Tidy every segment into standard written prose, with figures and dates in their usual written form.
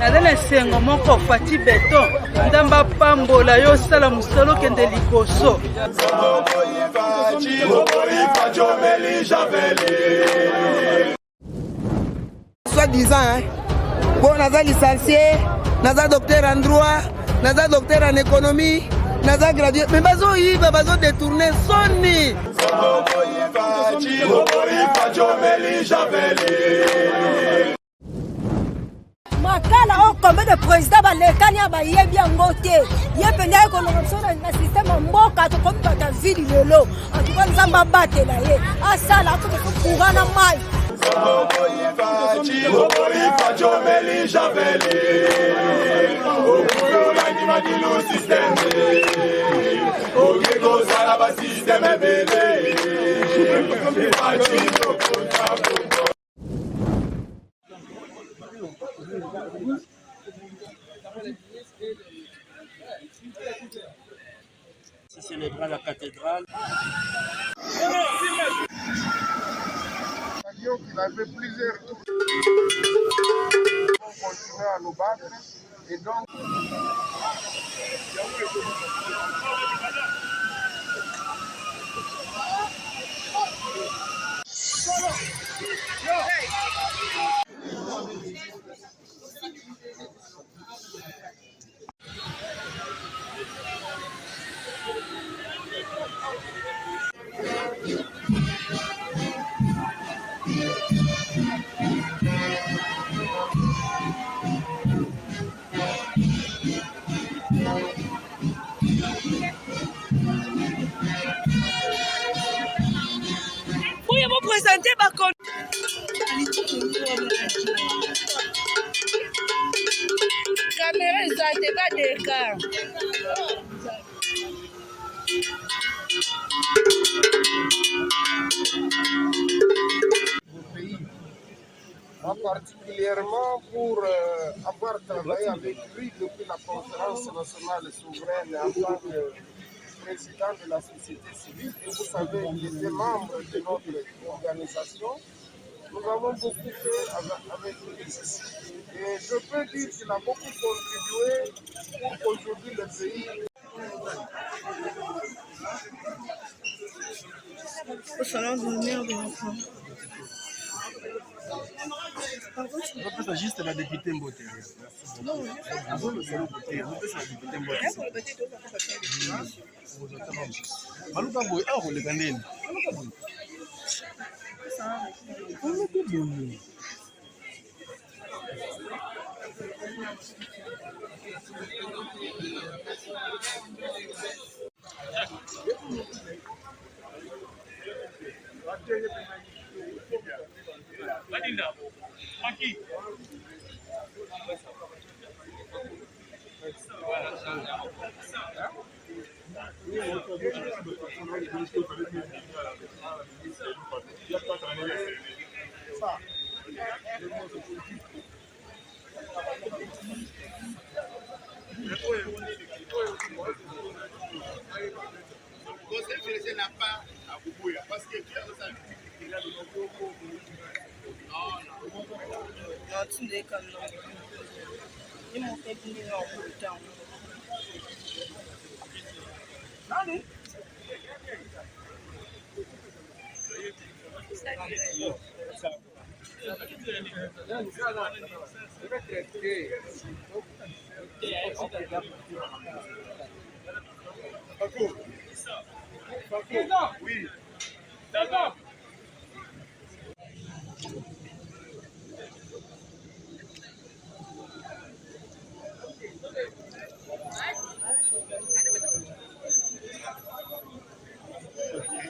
Nadana sengo moko fati beton. Ndamba pambola yo sala musolo kende likoso. Soi-disant, bon, naza licencié, naza docteur en droit, naza docteur en économie, naza gradué, mais bazo yiba, bazo détourner soni. Makala o combien de présidents balekani abayebi yango te ye penda ye kolongoso na système mboka to komi bata vili lelo en tout cas nzamba batela ye asala akoto kuga na mai Si célébra la cathédrale. Il avait plusieurs tours. On continue à nous battre et donc. Pourriez-vous présenter ma caméra ezate badeka Particulièrement pour avoir travaillé avec lui depuis la conférence nationale souveraine en tant que président de la société civile. Et vous savez, il était membre de notre organisation. Nous avons beaucoup fait avec lui. Et je peux dire qu'il a beaucoup contribué pour qu'aujourd'hui le pays... au salon de l'honneur de l'enfant. C'est juste la députée Mbote. Non, Oui.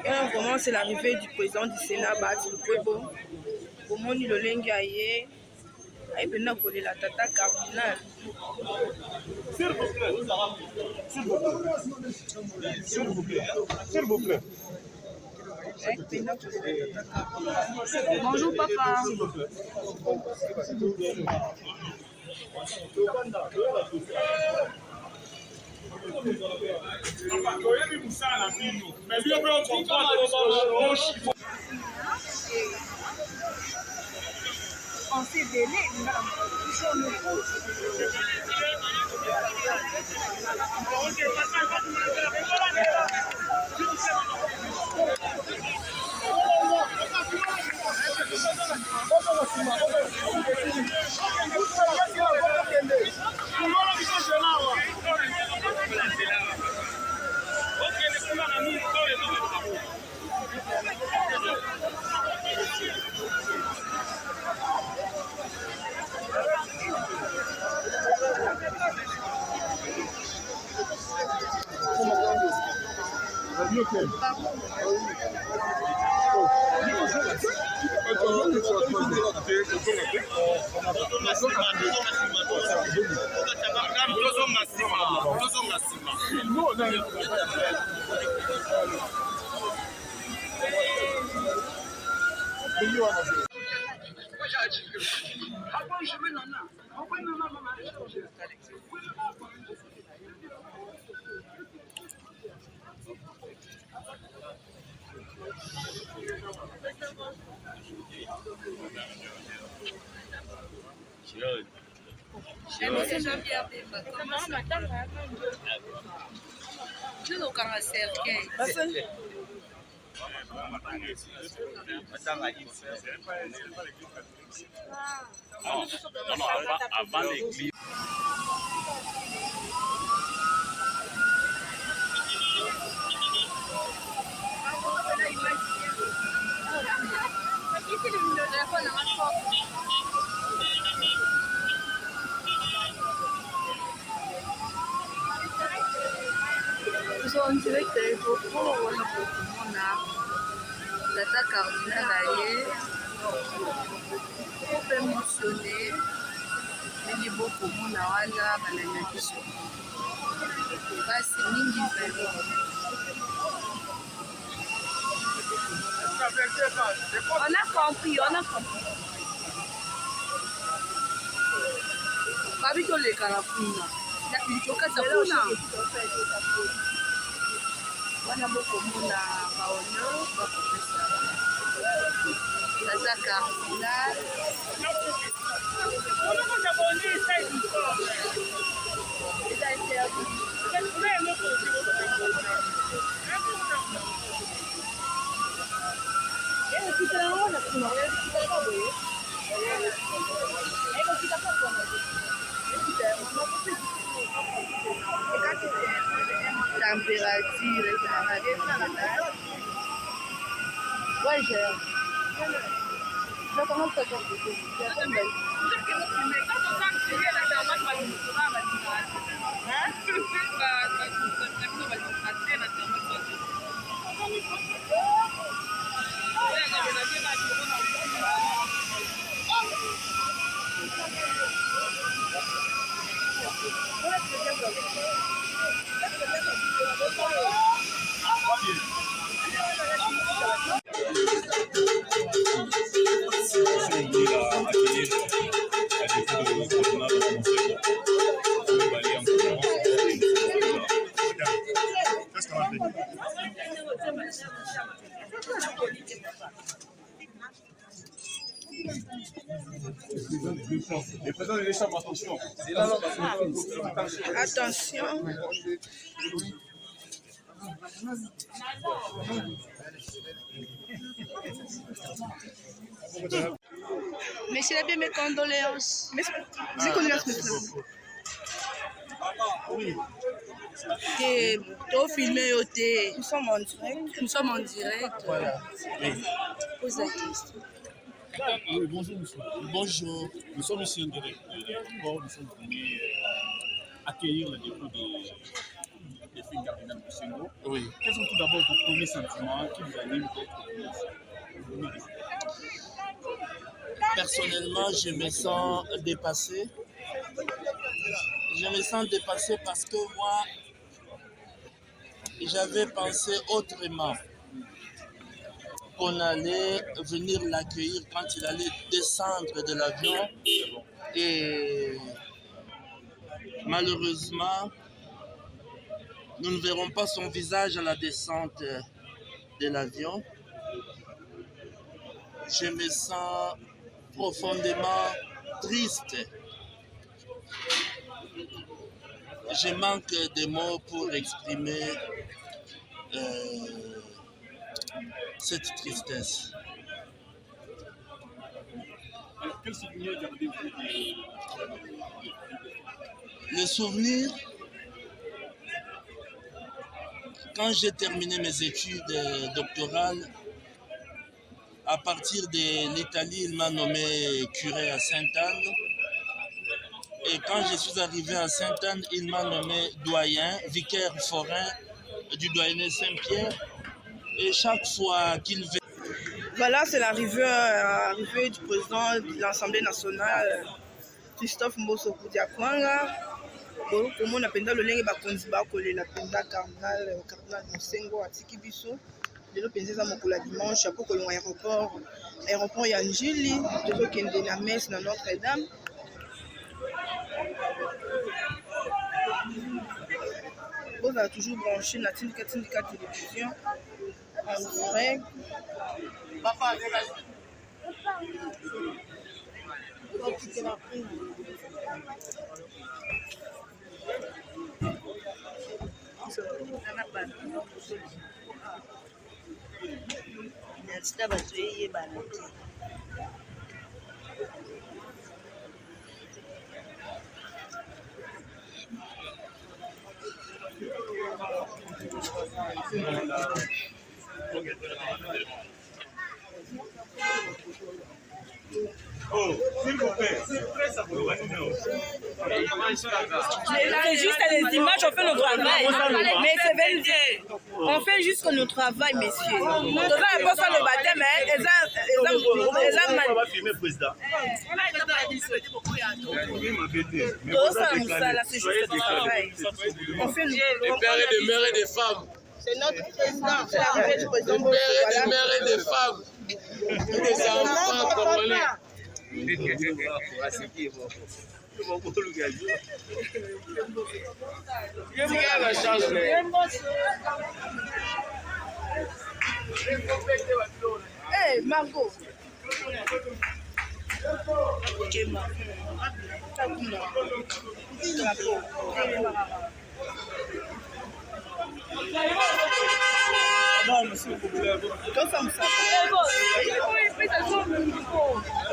On commence l'arrivée du président du Sénat, Bati Lukwebo. Au monde, le Lengaye. Et puis, on a la tata cardinal. S'il vous plaît. S'il vous plaît. S'il vous plaît. Bonjour, papa. français belé avant l'église. On dirait que c'est beaucoup Tata Carmina Laye, on peut mentionner les beaux communs à la Bananakiso. C'est Mingi Velo. On a compris. Kabito le Karafuna. Wana boko muna baono baprofesseur Tata Carmina température ouais je commence à Les présidents des chambres, attention. Attention. Monsieur, bien mes condoléances. Mes condoléances, monsieur. Oui. Nous sommes en direct. Nous sommes en direct. Voilà. Oui. Pose la question. Oui, bonjour, monsieur. Bonjour. Nous sommes ici en direct. Nous sommes venus accueillir le dépôt des filles cardinales de Sengo. Oui. Quels sont tout d'abord vos premiers sentiments qui vous animent d'être Personnellement, je me sens dépassé. Je me sens dépassé parce que moi, j'avais pensé autrement. Qu'on allait venir l'accueillir quand il allait descendre de l'avion. Et malheureusement, nous ne verrons pas son visage à la descente de l'avion. Je me sens profondément triste. Je manque de mots pour exprimer cette tristesse. Alors, quel souvenir gardez-vous? Le souvenir, quand j'ai terminé mes études doctorales, à partir de l'Italie, il m'a nommé curé à Sainte-Anne. Et quand je suis arrivé à Sainte-Anne, il m'a nommé doyen, vicaire forain du doyenné Saint-Pierre. Et chaque fois qu'il vient... Voilà, c'est l'arrivée du président de l'Assemblée nationale, Christophe Mbosso Koudiakwanga. Comme on appelle le lingue bakonzi bakolela penda cardinal Mosengo atiki biso. Lelo penza mokula dimanche pour que l'aéroport ya Njili, de kende na messe na Notre-Dame. Vous avez toujours branché la Tindika télévision en vrai. Papa, Oh, s'il vous plaît, c'est très savoureux. C'est juste les images, on fait notre travail. Mais c'est vérifié. On fait juste notre travail, messieurs. On devrait pas faire le baptême, mais c'est juste le travail. On fait le pères et des mères et des femmes. C'est notre président, c'est l'arrivée du président. Des pères et des mères et des femmes. Des enfants congolais. Hey, Margot.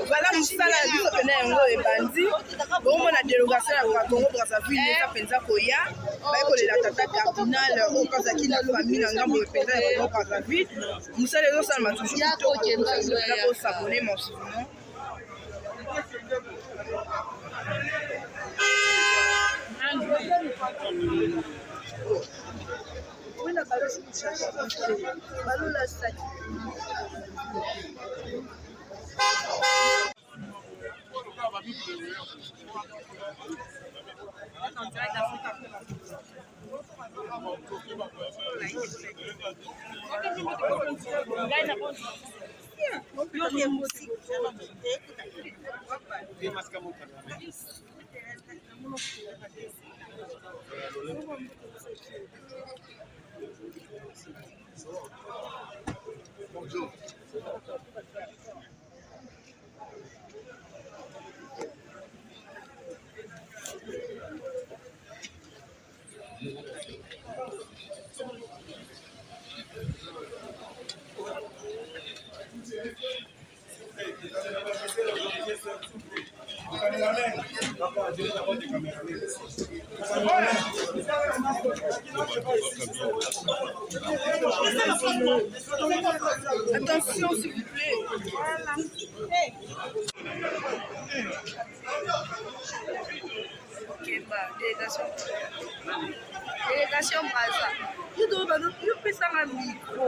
Voilà mosala ya biso pene yango ebandi bomona délégation ya Congo Brazzaville eza mpenza koya bayekolela tata cardinal oyo azalaki na famille na ngambo mpenza ya Congo Brazzaville mosala ezosalama toujours kitoko kosabone mon souvenir. Bonjour. Attention s'il vous plaît. Délégation Brazza. You peux ça un micro.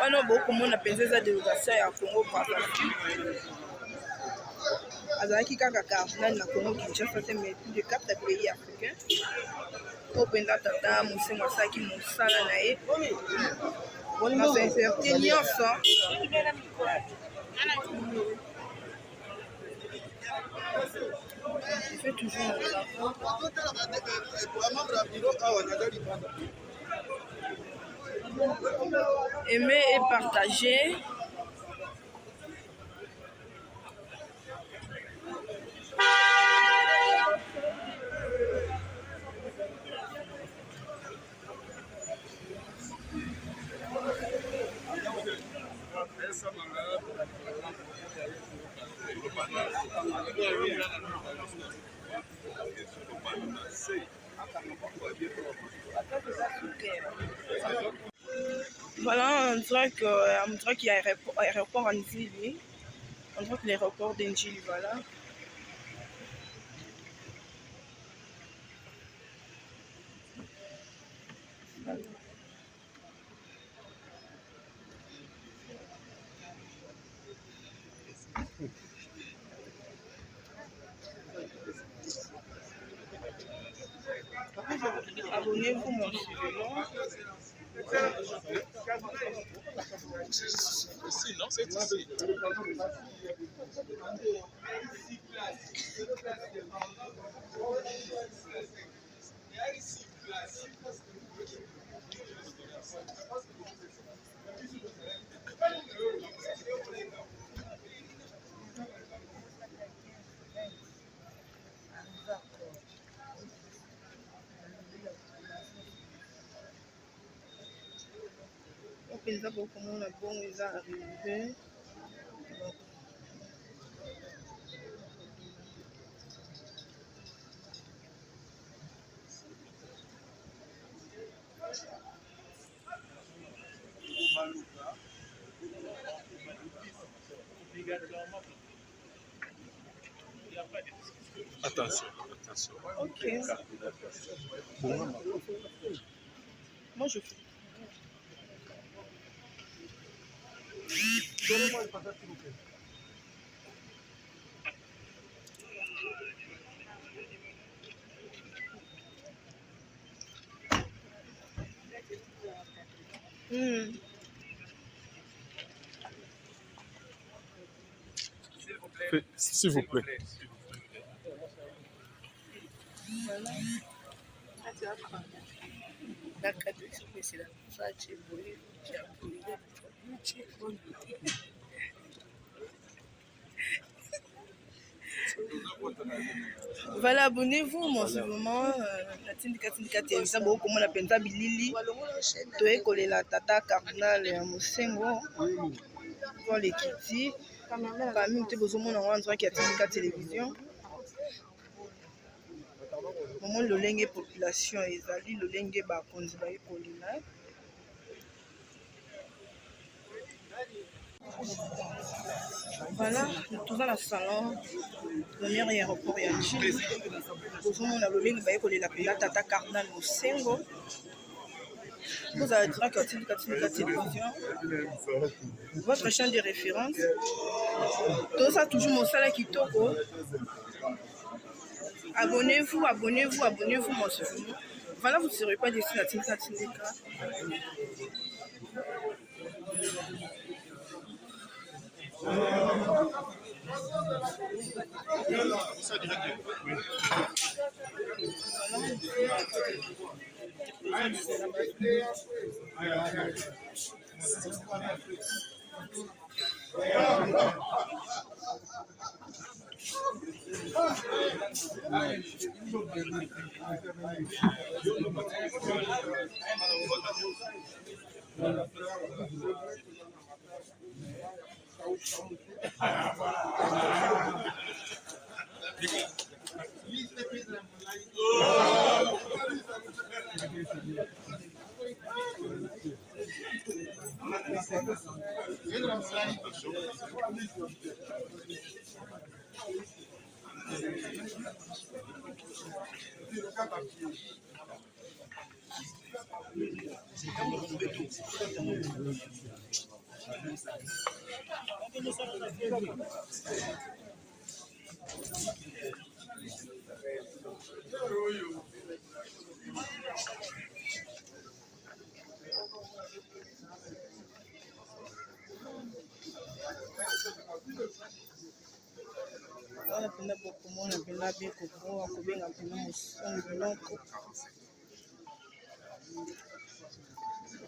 Wana beaucoup monde a pensé ça délégation ya Congo Brazzaville. Azalaki kaka cardinal na Congo Kinshasa te mais plus de 4 pays africains. Openda tata Mosengo asaki mosala na ye. Na sincérité nyonso. Il fait toujours Aimez et partagez. Voilà, on dirait qu'il y a un aéroport en Njili. On dirait que l'aéroport d'Njili, voilà. Abonnez-vous mon suivant. Non, c'est ici. Pensa beaucoup mon bon ils arrivé. Attention, attention. Ok. Moi je fais. Donnez-moi une patate, s'il vous plaît. S'il vous plaît. Voilà. Voilà, abonnez-vous mon suivant. La Tindika Télévision, beaucoup on appelle ça Bilili. Toi, collé la tata cardinal et Mosengo. Pour les Kitty. Parmi nous, besoin de on dirait qu'il y a Tindika Télévision. Moment le lengue population ezali le lengue ba konzi ba ekolina. Voilà, nous sommes dans le salon. Le meilleur aéroport est en Chine. Nous sommes dans le lengue ba ekolina la tata cardinal Mosengo. Vous allez dire que Tindika Télévision. Votre chaîne de référence. Tout ça toujours mon salaire qui toko. Abonnez-vous, abonnez-vous, abonnez-vous, mon suivant. Voilà, vous ne serez pas déçus de la Tindika.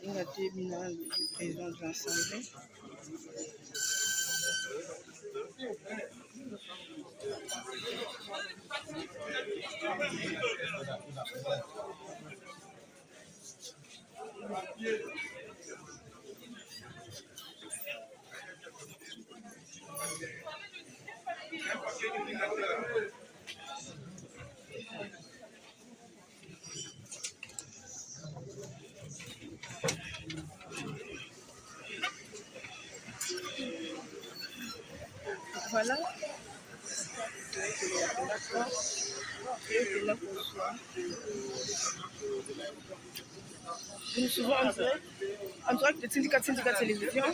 Il a été le président de l'Assemblée. Voilà. Nous souvent en direct de Syndicat Télévision.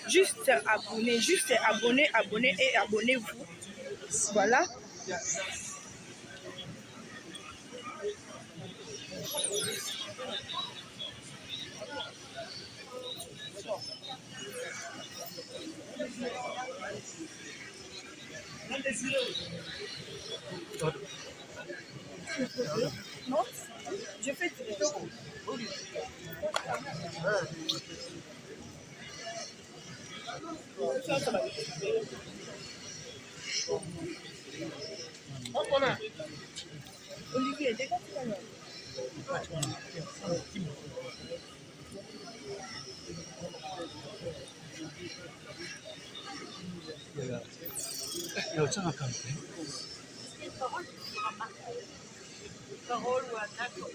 Juste abonnez et abonnez-vous. Voilà. Non, je fais Olivier, dégage tout l'heure. Parole ou attaque au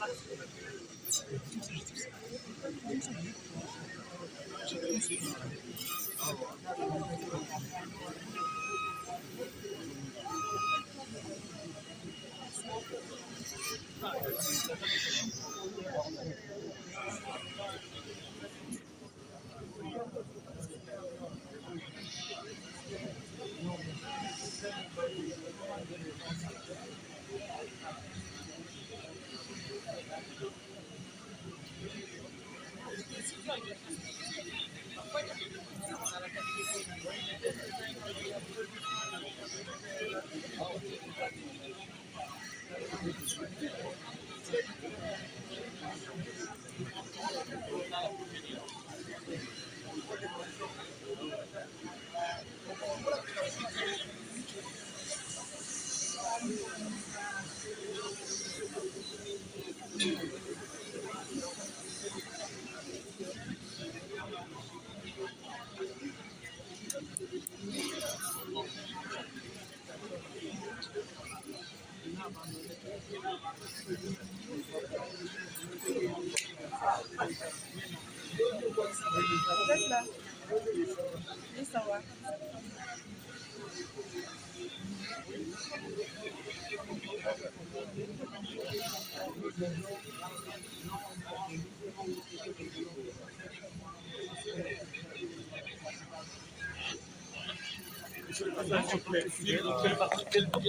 Laisse-la. Laisse savoir.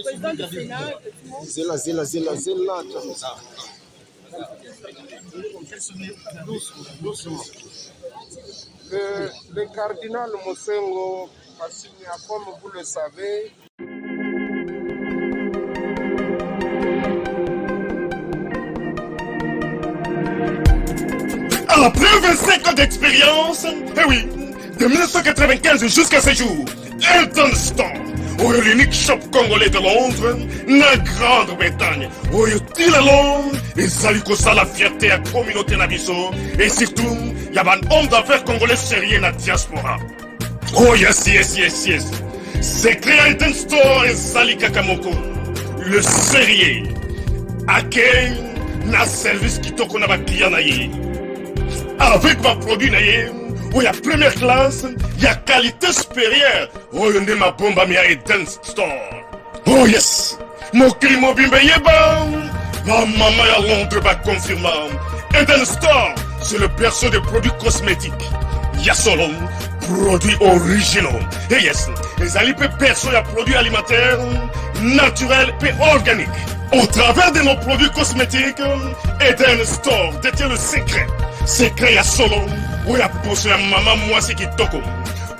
Président du Sénat, Zéla. Le cardinal Mosengo Passigna, comme vous le savez, Après 25 ans d'expérience, eh oui, de 1995 jusqu'à ce jour, Elton Store, l'unique shop congolais de Londres, la Grande-Bretagne, il est Londres, et ça lui cause la fierté à la communauté nabiso, et surtout, il y a un homme d'affaires congolais sérieux dans la diaspora. Oh yes. C'est créé Elton Store et Sali Kakamoko, le sérieux, à quel na service qui toque na ba client na yé. Avec ma produit, il y a première classe, il y a qualité supérieure. Oh, il y a ma bombe à Eden Store. Oh yes, mon crime bimbe yeba. Ma maman à Londres va confirmer. Eden Store, c'est le perso des produits cosmétiques. Il y a solo produits originaux. Et yes, les alipes perso, il y a produits alimentaires, naturels et organiques. Au travers de nos produits cosmétiques, Eden Store détient le secret. Secret ya solo, où ya poso ya maman moi c'est qui toko.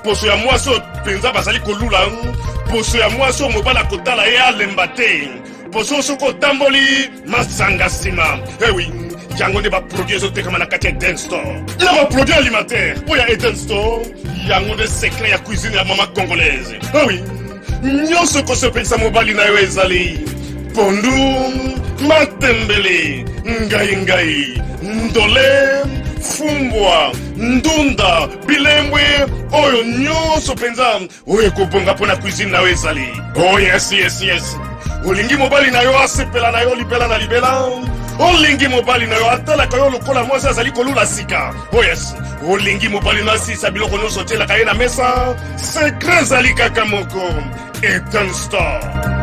Poso ya moi so penza basali kolula, poso ya moi so mobala kotala ya lembate. Poso so ko tamboli masanga sima. Eh oui, yango nde baproduit ezotekama na kati ya Eden Store. Na baproduit alimentaire oyo ya Eden Store yango nde secret ya cuisine ya mama congolaise. Ah oui, nyonso kosepelisa mobali na yo ezali pondu, matembele, ngai, ndole, fumbwa, ndunda, bilembwe, oyo nyonso penza oyo kobonga pona cuisine na yo ezali. Oh yes. Olingi mobali na yo asepela na yo libela na libela. Olingi mobali na yo atalaka yo lokola mwasi azali kolula sika. Oh yes, olingi mobali na asisa biloko nyonso otielaka ye na mesa. Secret ezali kaka moko, Eden Store.